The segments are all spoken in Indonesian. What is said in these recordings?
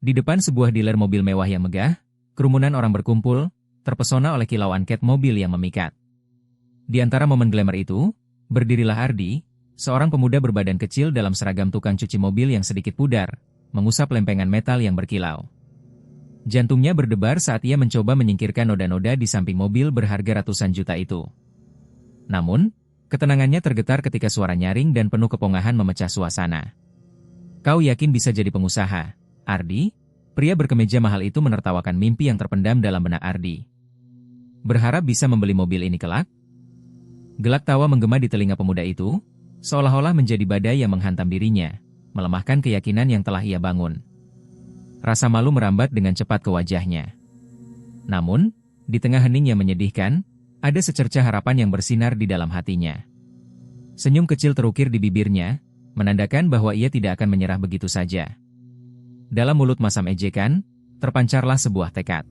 Di depan sebuah dealer mobil mewah yang megah, kerumunan orang berkumpul, terpesona oleh kilauan cat mobil yang memikat. Di antara momen glamour itu, berdirilah Ardi, seorang pemuda berbadan kecil dalam seragam tukang cuci mobil yang sedikit pudar, mengusap lempengan metal yang berkilau. Jantungnya berdebar saat ia mencoba menyingkirkan noda-noda di samping mobil berharga ratusan juta itu. Namun, ketenangannya tergetar ketika suara nyaring dan penuh kepongahan memecah suasana. "Kau yakin bisa jadi pengusaha, Ardi?" Pria berkemeja mahal itu menertawakan mimpi yang terpendam dalam benak Ardi. "Berharap bisa membeli mobil ini kelak?" Gelak tawa menggema di telinga pemuda itu, seolah-olah menjadi badai yang menghantam dirinya, melemahkan keyakinan yang telah ia bangun. Rasa malu merambat dengan cepat ke wajahnya. Namun, di tengah hening yang menyedihkan, ada secercah harapan yang bersinar di dalam hatinya. Senyum kecil terukir di bibirnya, menandakan bahwa ia tidak akan menyerah begitu saja. Dalam mulut masam ejekan, terpancarlah sebuah tekad.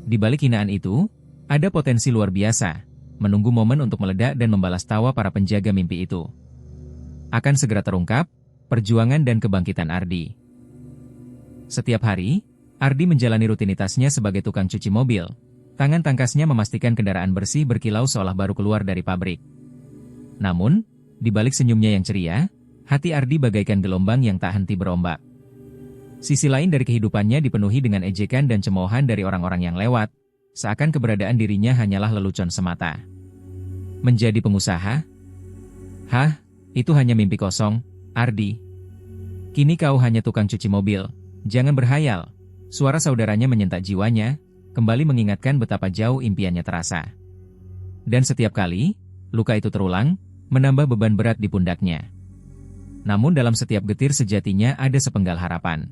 Di balik hinaan itu, ada potensi luar biasa, menunggu momen untuk meledak dan membalas tawa para penjaga mimpi itu. Akan segera terungkap, perjuangan dan kebangkitan Ardi. Setiap hari, Ardi menjalani rutinitasnya sebagai tukang cuci mobil. Tangan tangkasnya memastikan kendaraan bersih berkilau seolah baru keluar dari pabrik. Namun, di balik senyumnya yang ceria, hati Ardi bagaikan gelombang yang tak henti berombak. Sisi lain dari kehidupannya dipenuhi dengan ejekan dan cemoohan dari orang-orang yang lewat, seakan keberadaan dirinya hanyalah lelucon semata. Menjadi pengusaha? Hah, itu hanya mimpi kosong, Ardi. Kini kau hanya tukang cuci mobil. Jangan berhayal. Suara saudaranya menyentak jiwanya, kembali mengingatkan betapa jauh impiannya terasa. Dan setiap kali, luka itu terulang, menambah beban berat di pundaknya. Namun dalam setiap getir sejatinya ada sepenggal harapan.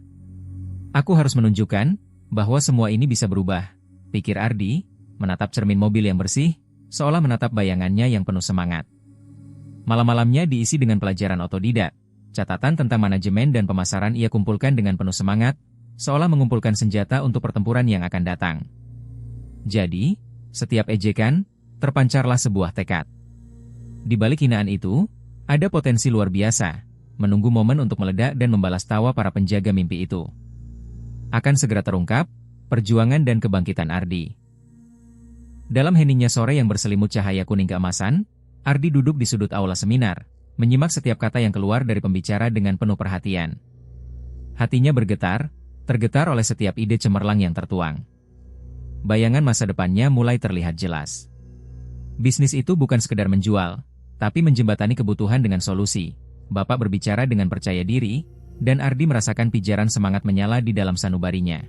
Aku harus menunjukkan bahwa semua ini bisa berubah, pikir Ardi, menatap cermin mobil yang bersih, seolah menatap bayangannya yang penuh semangat. Malam-malamnya diisi dengan pelajaran otodidak. Catatan tentang manajemen dan pemasaran ia kumpulkan dengan penuh semangat, seolah mengumpulkan senjata untuk pertempuran yang akan datang. Jadi, setiap ejekan, terpancarlah sebuah tekad. Di balik hinaan itu, ada potensi luar biasa, menunggu momen untuk meledak dan membalas tawa para penjaga mimpi itu. Akan segera terungkap, perjuangan dan kebangkitan Ardi. Dalam heningnya sore yang berselimut cahaya kuning keemasan, Ardi duduk di sudut aula seminar, menyimak setiap kata yang keluar dari pembicara dengan penuh perhatian. Hatinya bergetar, tergetar oleh setiap ide cemerlang yang tertuang. Bayangan masa depannya mulai terlihat jelas. Bisnis itu bukan sekedar menjual, tapi menjembatani kebutuhan dengan solusi. Bapak berbicara dengan percaya diri, dan Ardi merasakan pijaran semangat menyala di dalam sanubarinya.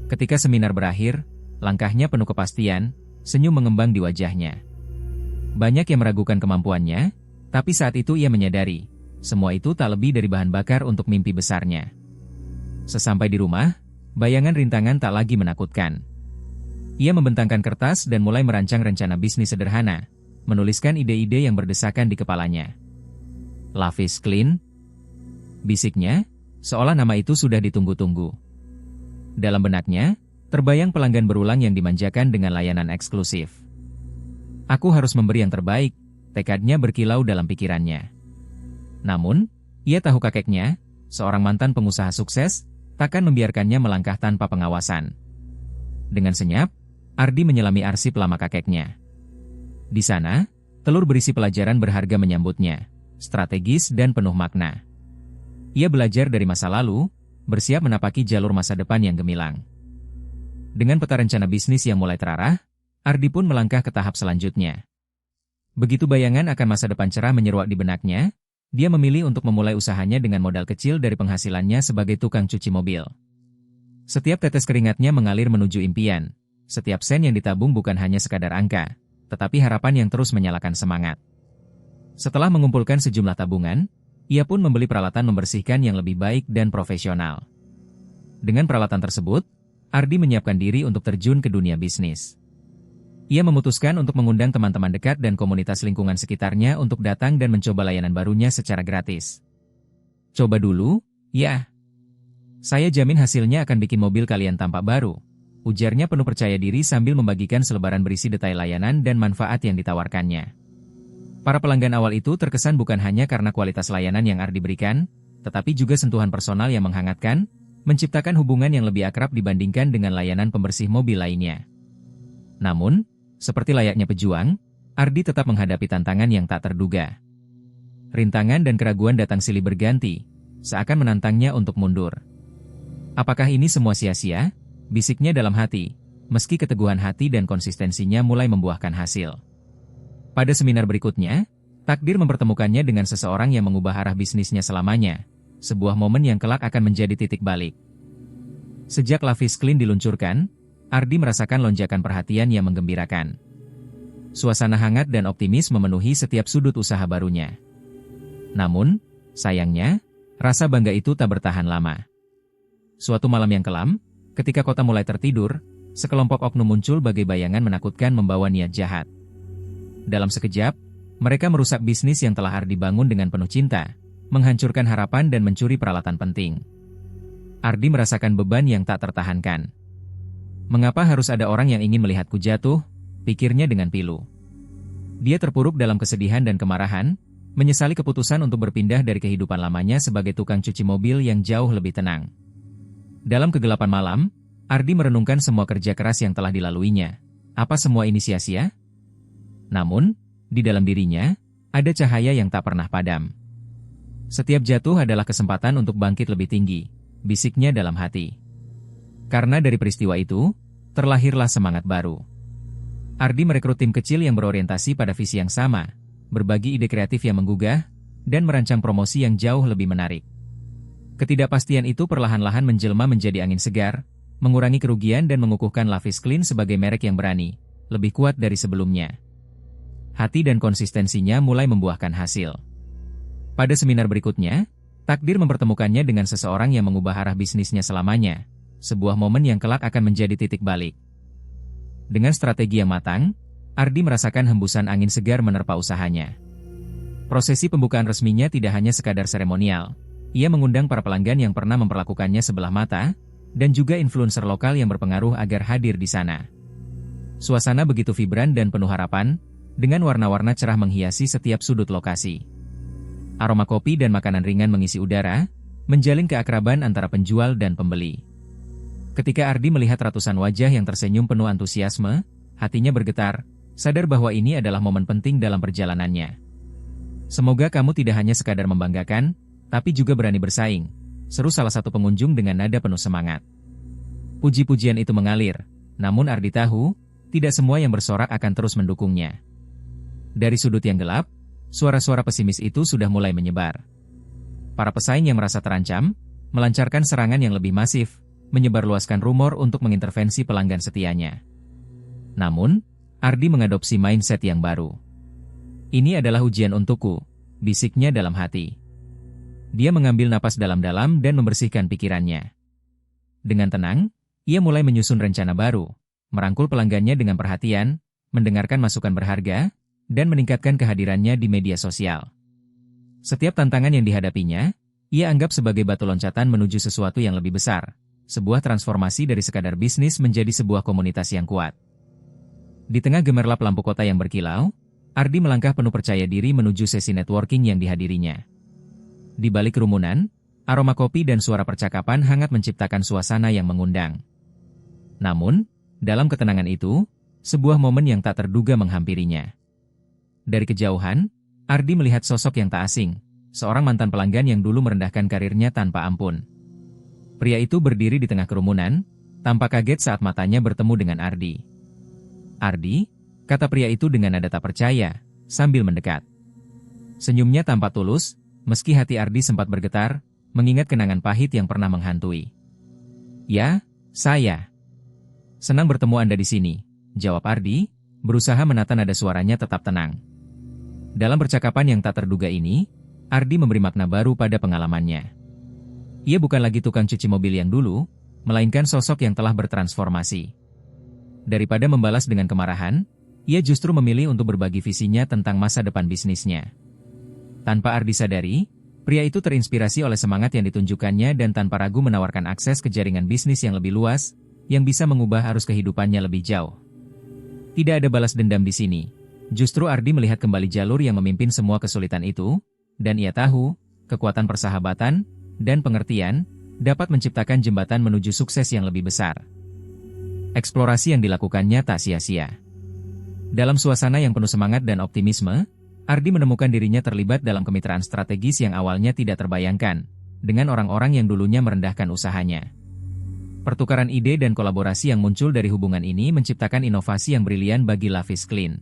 Ketika seminar berakhir, langkahnya penuh kepastian, senyum mengembang di wajahnya. Banyak yang meragukan kemampuannya, tapi saat itu ia menyadari, semua itu tak lebih dari bahan bakar untuk mimpi besarnya. Sesampai di rumah, bayangan rintangan tak lagi menakutkan. Ia membentangkan kertas dan mulai merancang rencana bisnis sederhana, menuliskan ide-ide yang berdesakan di kepalanya. "Love is clean," bisiknya, seolah nama itu sudah ditunggu-tunggu. Dalam benaknya, terbayang pelanggan berulang yang dimanjakan dengan layanan eksklusif. "Aku harus memberi yang terbaik," tekadnya berkilau dalam pikirannya. Namun, ia tahu kakeknya, seorang mantan pengusaha sukses, takkan membiarkannya melangkah tanpa pengawasan. Dengan senyap, Ardi menyelami arsip lama kakeknya. Di sana, telur berisi pelajaran berharga menyambutnya, strategis dan penuh makna. Ia belajar dari masa lalu, bersiap menapaki jalur masa depan yang gemilang. Dengan peta rencana bisnis yang mulai terarah, Ardi pun melangkah ke tahap selanjutnya. Begitu bayangan akan masa depan cerah menyeruak di benaknya, dia memilih untuk memulai usahanya dengan modal kecil dari penghasilannya sebagai tukang cuci mobil. Setiap tetes keringatnya mengalir menuju impian. Setiap sen yang ditabung bukan hanya sekadar angka, tetapi harapan yang terus menyalakan semangat. Setelah mengumpulkan sejumlah tabungan, ia pun membeli peralatan membersihkan yang lebih baik dan profesional. Dengan peralatan tersebut, Ardi menyiapkan diri untuk terjun ke dunia bisnis. Ia memutuskan untuk mengundang teman-teman dekat dan komunitas lingkungan sekitarnya untuk datang dan mencoba layanan barunya secara gratis. "Coba dulu, ya. Saya jamin hasilnya akan bikin mobil kalian tampak baru," ujarnya penuh percaya diri sambil membagikan selebaran berisi detail layanan dan manfaat yang ditawarkannya. Para pelanggan awal itu terkesan bukan hanya karena kualitas layanan yang Ardi berikan, tetapi juga sentuhan personal yang menghangatkan, menciptakan hubungan yang lebih akrab dibandingkan dengan layanan pembersih mobil lainnya. Namun, seperti layaknya pejuang, Ardi tetap menghadapi tantangan yang tak terduga. Rintangan dan keraguan datang silih berganti, seakan menantangnya untuk mundur. Apakah ini semua sia-sia? Bisiknya dalam hati, meski keteguhan hati dan konsistensinya mulai membuahkan hasil. Pada seminar berikutnya, takdir mempertemukannya dengan seseorang yang mengubah arah bisnisnya selamanya, sebuah momen yang kelak akan menjadi titik balik. Sejak Lavis Clean diluncurkan, Ardi merasakan lonjakan perhatian yang menggembirakan. Suasana hangat dan optimis memenuhi setiap sudut usaha barunya. Namun, sayangnya, rasa bangga itu tak bertahan lama. Suatu malam yang kelam, ketika kota mulai tertidur, sekelompok oknum muncul bagai bayangan menakutkan membawa niat jahat. Dalam sekejap, mereka merusak bisnis yang telah Ardi bangun dengan penuh cinta, menghancurkan harapan dan mencuri peralatan penting. Ardi merasakan beban yang tak tertahankan. Mengapa harus ada orang yang ingin melihatku jatuh? Pikirnya dengan pilu. Dia terpuruk dalam kesedihan dan kemarahan, menyesali keputusan untuk berpindah dari kehidupan lamanya sebagai tukang cuci mobil yang jauh lebih tenang. Dalam kegelapan malam, Ardi merenungkan semua kerja keras yang telah dilaluinya. Apa semua ini sia-sia? Namun, di dalam dirinya, ada cahaya yang tak pernah padam. Setiap jatuh adalah kesempatan untuk bangkit lebih tinggi, bisiknya dalam hati. Karena dari peristiwa itu, terlahirlah semangat baru. Ardi merekrut tim kecil yang berorientasi pada visi yang sama, berbagi ide kreatif yang menggugah, dan merancang promosi yang jauh lebih menarik. Ketidakpastian itu perlahan-lahan menjelma menjadi angin segar, mengurangi kerugian dan mengukuhkan Lavis Clean sebagai merek yang berani, lebih kuat dari sebelumnya. Hati dan konsistensinya mulai membuahkan hasil. Pada seminar berikutnya, takdir mempertemukannya dengan seseorang yang mengubah arah bisnisnya selamanya, sebuah momen yang kelak akan menjadi titik balik. Dengan strategi yang matang, Ardi merasakan hembusan angin segar menerpa usahanya. Prosesi pembukaan resminya tidak hanya sekadar seremonial, ia mengundang para pelanggan yang pernah memperlakukannya sebelah mata, dan juga influencer lokal yang berpengaruh agar hadir di sana. Suasana begitu vibran dan penuh harapan, dengan warna-warna cerah menghiasi setiap sudut lokasi. Aroma kopi dan makanan ringan mengisi udara, menjalin keakraban antara penjual dan pembeli. Ketika Ardi melihat ratusan wajah yang tersenyum penuh antusiasme, hatinya bergetar, sadar bahwa ini adalah momen penting dalam perjalanannya. Semoga kamu tidak hanya sekadar membanggakan, tapi juga berani bersaing, seru salah satu pengunjung dengan nada penuh semangat. Puji-pujian itu mengalir, namun Ardi tahu, tidak semua yang bersorak akan terus mendukungnya. Dari sudut yang gelap, suara-suara pesimis itu sudah mulai menyebar. Para pesaing yang merasa terancam, melancarkan serangan yang lebih masif, menyebarluaskan rumor untuk mengintervensi pelanggan setianya. Namun, Ardi mengadopsi mindset yang baru. Ini adalah ujian untukku, bisiknya dalam hati. Dia mengambil napas dalam-dalam dan membersihkan pikirannya. Dengan tenang, ia mulai menyusun rencana baru, merangkul pelanggannya dengan perhatian, mendengarkan masukan berharga, dan meningkatkan kehadirannya di media sosial. Setiap tantangan yang dihadapinya, ia anggap sebagai batu loncatan menuju sesuatu yang lebih besar, sebuah transformasi dari sekadar bisnis menjadi sebuah komunitas yang kuat. Di tengah gemerlap lampu kota yang berkilau, Ardi melangkah penuh percaya diri menuju sesi networking yang dihadirinya. Di balik kerumunan, aroma kopi dan suara percakapan hangat menciptakan suasana yang mengundang. Namun, dalam ketenangan itu, sebuah momen yang tak terduga menghampirinya. Dari kejauhan, Ardi melihat sosok yang tak asing, seorang mantan pelanggan yang dulu merendahkan karirnya tanpa ampun. Pria itu berdiri di tengah kerumunan, tampak kaget saat matanya bertemu dengan Ardi. "Ardi," kata pria itu dengan nada tak percaya, sambil mendekat. Senyumnya tampak tulus, meski hati Ardi sempat bergetar, mengingat kenangan pahit yang pernah menghantui. "Ya, saya. Senang bertemu Anda di sini," jawab Ardi, berusaha menata nada suaranya tetap tenang. Dalam percakapan yang tak terduga ini, Ardi memberi makna baru pada pengalamannya. Ia bukan lagi tukang cuci mobil yang dulu, melainkan sosok yang telah bertransformasi. Daripada membalas dengan kemarahan, ia justru memilih untuk berbagi visinya tentang masa depan bisnisnya. Tanpa Ardi sadari, pria itu terinspirasi oleh semangat yang ditunjukkannya dan tanpa ragu menawarkan akses ke jaringan bisnis yang lebih luas, yang bisa mengubah arus kehidupannya lebih jauh. Tidak ada balas dendam di sini. Justru Ardi melihat kembali jalur yang memimpin semua kesulitan itu, dan ia tahu, kekuatan persahabatan, dan pengertian, dapat menciptakan jembatan menuju sukses yang lebih besar. Eksplorasi yang dilakukannya tak sia-sia. Dalam suasana yang penuh semangat dan optimisme, Ardi menemukan dirinya terlibat dalam kemitraan strategis yang awalnya tidak terbayangkan, dengan orang-orang yang dulunya merendahkan usahanya. Pertukaran ide dan kolaborasi yang muncul dari hubungan ini menciptakan inovasi yang brilian bagi Lavis Clean.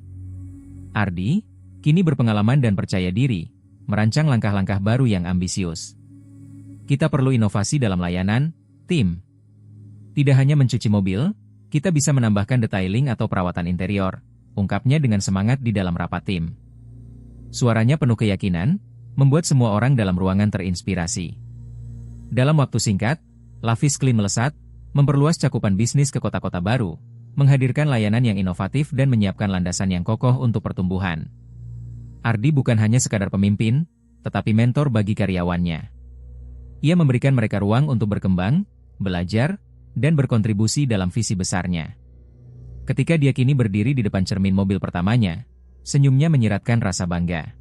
Ardi, kini berpengalaman dan percaya diri, merancang langkah-langkah baru yang ambisius. Kita perlu inovasi dalam layanan, tim. Tidak hanya mencuci mobil, kita bisa menambahkan detailing atau perawatan interior, ungkapnya dengan semangat di dalam rapat tim. Suaranya penuh keyakinan, membuat semua orang dalam ruangan terinspirasi. Dalam waktu singkat, Lavis Clean melesat, memperluas cakupan bisnis ke kota-kota baru, menghadirkan layanan yang inovatif dan menyiapkan landasan yang kokoh untuk pertumbuhan. Ardi bukan hanya sekadar pemimpin, tetapi mentor bagi karyawannya. Ia memberikan mereka ruang untuk berkembang, belajar, dan berkontribusi dalam visi besarnya. Ketika dia kini berdiri di depan cermin mobil pertamanya, senyumnya menyiratkan rasa bangga.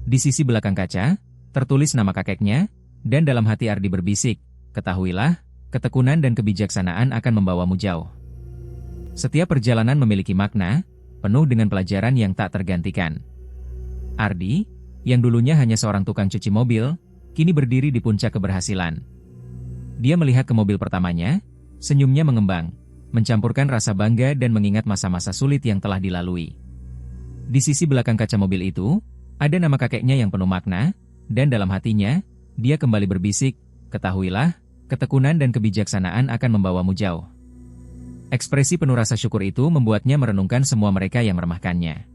Di sisi belakang kaca, tertulis nama kakeknya, dan dalam hati Ardi berbisik, ketahuilah, ketekunan dan kebijaksanaan akan membawamu jauh. Setiap perjalanan memiliki makna, penuh dengan pelajaran yang tak tergantikan. Ardi, yang dulunya hanya seorang tukang cuci mobil, kini berdiri di puncak keberhasilan. Dia melihat ke mobil pertamanya, senyumnya mengembang, mencampurkan rasa bangga dan mengingat masa-masa sulit yang telah dilalui. Di sisi belakang kaca mobil itu, ada nama kakeknya yang penuh makna, dan dalam hatinya, dia kembali berbisik, ketahuilah, ketekunan dan kebijaksanaan akan membawamu jauh. Ekspresi penuh rasa syukur itu membuatnya merenungkan semua mereka yang meremahkannya.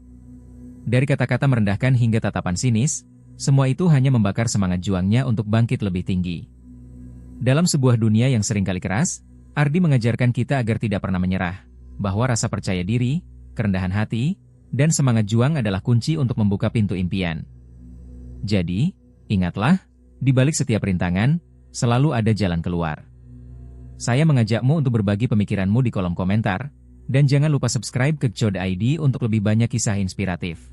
Dari kata-kata merendahkan hingga tatapan sinis, semua itu hanya membakar semangat juangnya untuk bangkit lebih tinggi. Dalam sebuah dunia yang seringkali keras, Ardi mengajarkan kita agar tidak pernah menyerah, bahwa rasa percaya diri, kerendahan hati, dan semangat juang adalah kunci untuk membuka pintu impian. Jadi, ingatlah, di balik setiap rintangan, selalu ada jalan keluar. Saya mengajakmu untuk berbagi pemikiranmu di kolom komentar, dan jangan lupa subscribe ke Code ID untuk lebih banyak kisah inspiratif.